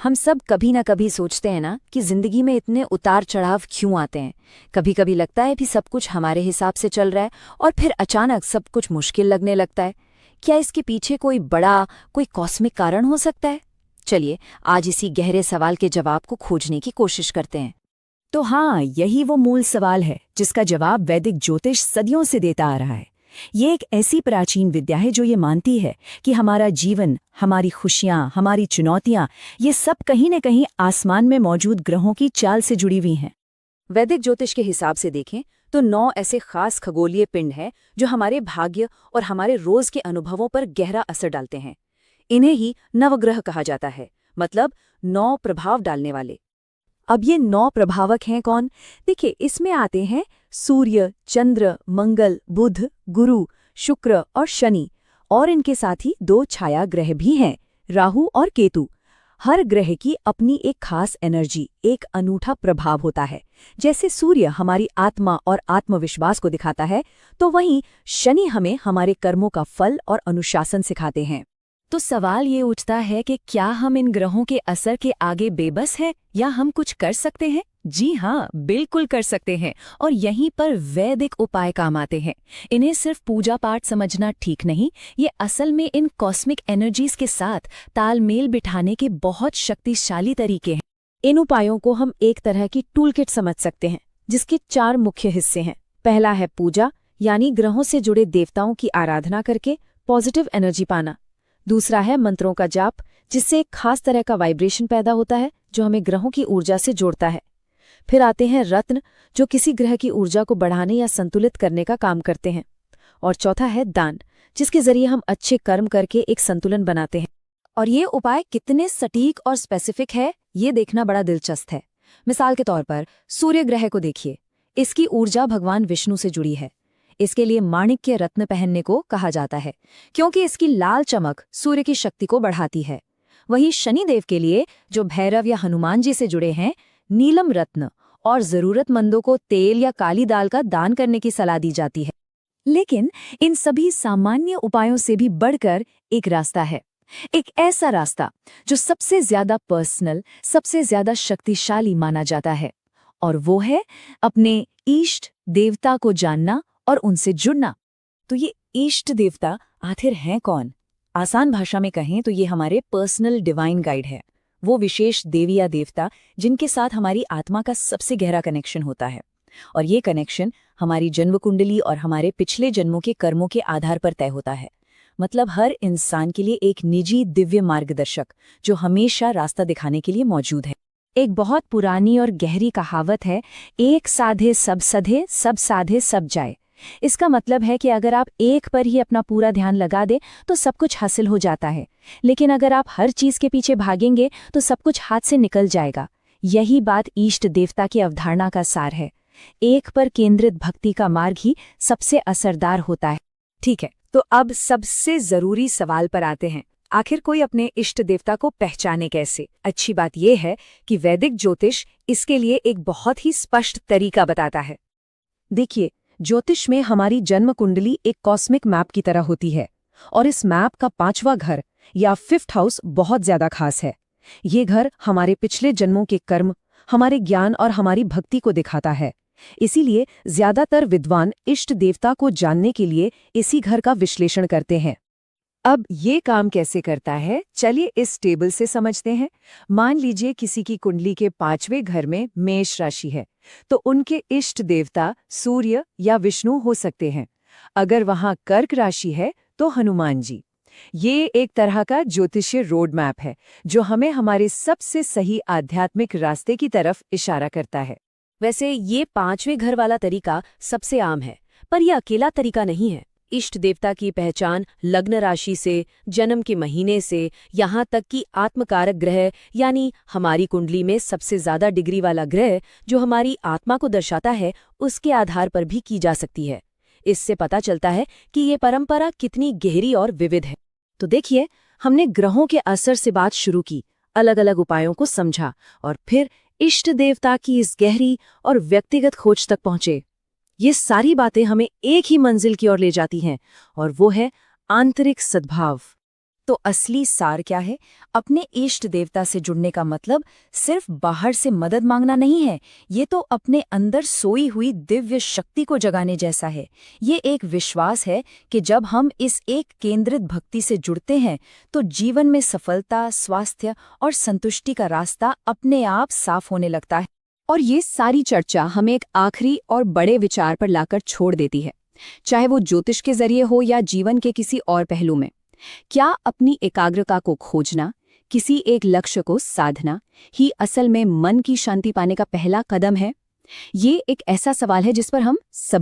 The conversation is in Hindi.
हम सब कभी ना कभी सोचते हैं ना कि जिंदगी में इतने उतार चढ़ाव क्यों आते हैं। कभी कभी लगता है कि सब कुछ हमारे हिसाब से चल रहा है और फिर अचानक सब कुछ मुश्किल लगने लगता है। क्या इसके पीछे कोई कॉस्मिक कारण हो सकता है? चलिए आज इसी गहरे सवाल के जवाब को खोजने की कोशिश करते हैं। तो हाँ, यही वो मूल सवाल है जिसका जवाब वैदिक ज्योतिष सदियों से देता आ रहा है। ये एक ऐसी प्राचीन विद्या है जो ये मानती है कि हमारा जीवन, हमारी खुशियां, हमारी चुनौतियां, ये सब कहीं न कहीं आसमान में मौजूद ग्रहों की चाल से जुड़ी हुई हैं। वैदिक ज्योतिष के हिसाब से देखें तो 9 ऐसे खास खगोलीय पिंड हैं जो हमारे भाग्य और हमारे रोज के अनुभवों पर गहरा असर डालते हैं। इन्हें ही नवग्रह कहा जाता है, मतलब 9 प्रभाव डालने वाले। अब ये 9 प्रभावक हैं कौन? देखिए, इसमें आते हैं सूर्य, चंद्र, मंगल, बुध, गुरु, शुक्र और शनि। और इनके साथ ही 2 छाया ग्रह भी हैं, राहु और केतु। हर ग्रह की अपनी एक खास एनर्जी, एक अनूठा प्रभाव होता है। जैसे सूर्य हमारी आत्मा और आत्मविश्वास को दिखाता है, तो वहीं शनि हमें हमारे कर्मों का फल और अनुशासन सिखाते हैं। तो सवाल ये उठता है कि क्या हम इन ग्रहों के असर के आगे बेबस हैं या हम कुछ कर सकते हैं? जी हाँ, बिल्कुल कर सकते हैं। और यहीं पर वैदिक उपाय काम आते हैं। इन्हें सिर्फ पूजा पाठ समझना ठीक नहीं, ये असल में इन कॉस्मिक एनर्जीज के साथ तालमेल बिठाने के बहुत शक्तिशाली तरीके हैं। इन उपायों को हम एक तरह की टूलकिट समझ सकते हैं, जिसके 4 मुख्य हिस्से हैं। पहला है पूजा, यानी ग्रहों से जुड़े देवताओं की आराधना करके पॉजिटिव एनर्जी पाना। दूसरा है मंत्रों का जाप, जिससे एक खास तरह का वाइब्रेशन पैदा होता है जो हमें ग्रहों की ऊर्जा से जोड़ता है। फिर आते हैं रत्न, जो किसी ग्रह की ऊर्जा को बढ़ाने या संतुलित करने का काम करते हैं। और चौथा है दान, जिसके जरिए हम अच्छे कर्म करके एक संतुलन बनाते हैं। और ये उपाय कितने सटीक और स्पेसिफिक है, ये देखना बड़ा दिलचस्प है। मिसाल के तौर पर सूर्य ग्रह को देखिए। इसकी ऊर्जा भगवान विष्णु से जुड़ी है। इसके लिए माणिक्य रत्न पहनने को कहा जाता है, क्योंकि इसकी लाल चमक सूर्य की शक्ति को बढ़ाती है। वहीं शनिदेव के लिए, जो भैरव या हनुमान जी से जुड़े हैं, नीलम रत्न और जरूरतमंदों को तेल या काली दाल का दान करने की सलाह दी जाती है। लेकिन इन सभी सामान्य उपायों से भी बढ़कर एक रास्ता है। एक ऐसा रास्ता जो सबसे ज्यादा पर्सनल, सबसे ज्यादा शक्तिशाली माना जाता है। और वो है अपने इष्ट देवता को जानना और उनसे जुड़ना। तो ये इष्ट देवता आखिर हैं कौन? आसान भाषा में कहें तो ये हमारे पर्सनल डिवाइन गाइड है। वो विशेष देवी या देवता जिनके साथ हमारी आत्मा का सबसे गहरा कनेक्शन होता है। और ये कनेक्शन हमारी जन्म कुंडली और हमारे पिछले जन्मों के कर्मों के आधार पर तय होता है। मतलब हर इंसान के लिए एक निजी दिव्य मार्गदर्शक जो हमेशा रास्ता दिखाने के लिए मौजूद है। एक बहुत पुरानी और गहरी कहावत है, एक साधे सब सधे, सब साधे सब जाए। इसका मतलब है कि अगर आप एक पर ही अपना पूरा ध्यान लगा दें तो सब कुछ हासिल हो जाता है, लेकिन अगर आप हर चीज के पीछे भागेंगे तो सब कुछ हाथ से निकल जाएगा। यही बात इष्ट देवता की अवधारणा का सार है। एक पर केंद्रित भक्ति का मार्ग ही सबसे असरदार होता है। ठीक है, तो अब सबसे जरूरी सवाल पर आते हैं। आखिर कोई अपने इष्ट देवता को पहचाने कैसे? अच्छी बात यह है कि वैदिक ज्योतिष इसके लिए एक बहुत ही स्पष्ट तरीका बताता है। देखिए, ज्योतिष में हमारी जन्म कुंडली एक कॉस्मिक मैप की तरह होती है, और इस मैप का 5वां घर या 5th हाउस बहुत ज्यादा खास है। ये घर हमारे पिछले जन्मों के कर्म, हमारे ज्ञान और हमारी भक्ति को दिखाता है। इसीलिए ज्यादातर विद्वान इष्ट देवता को जानने के लिए इसी घर का विश्लेषण करते हैं। अब ये काम कैसे करता है, चलिए इस टेबल से समझते हैं। मान लीजिए किसी की कुंडली के 5वें घर में मेष राशि है, तो उनके इष्ट देवता सूर्य या विष्णु हो सकते हैं। अगर वहां कर्क राशि है तो हनुमान जी। ये एक तरह का ज्योतिषीय रोड मैप है जो हमें हमारे सबसे सही आध्यात्मिक रास्ते की तरफ इशारा करता है। वैसे ये 5वें घर वाला तरीका सबसे आम है, पर यह अकेला तरीका नहीं है। इष्ट देवता की पहचान लग्न राशि से, जन्म के महीने से, यहाँ तक कि आत्मकारक ग्रह यानी हमारी कुंडली में सबसे ज्यादा डिग्री वाला ग्रह जो हमारी आत्मा को दर्शाता है, उसके आधार पर भी की जा सकती है। इससे पता चलता है कि ये परंपरा कितनी गहरी और विविध है। तो देखिए, हमने ग्रहों के असर से बात शुरू की, अलग अलग उपायों को समझा और फिर इष्ट देवता की इस गहरी और व्यक्तिगत खोज तक पहुंचे। ये सारी बातें हमें एक ही मंजिल की ओर ले जाती हैं, और वो है आंतरिक सद्भाव। तो असली सार क्या है? अपने इष्ट देवता से जुड़ने का मतलब सिर्फ बाहर से मदद मांगना नहीं है, ये तो अपने अंदर सोई हुई दिव्य शक्ति को जगाने जैसा है। ये एक विश्वास है कि जब हम इस एक केंद्रित भक्ति से जुड़ते हैं तो जीवन में सफलता, स्वास्थ्य और संतुष्टि का रास्ता अपने आप साफ होने लगता है। और ये सारी चर्चा हमें एक आखिरी और बड़े विचार पर लाकर छोड़ देती है, चाहे वो ज्योतिष के जरिए हो या जीवन के किसी और पहलू में। क्या अपनी एकाग्रता को खोजना, किसी एक लक्ष्य को साधना ही असल में मन की शांति पाने का पहला कदम है? ये एक ऐसा सवाल है जिस पर हम सभी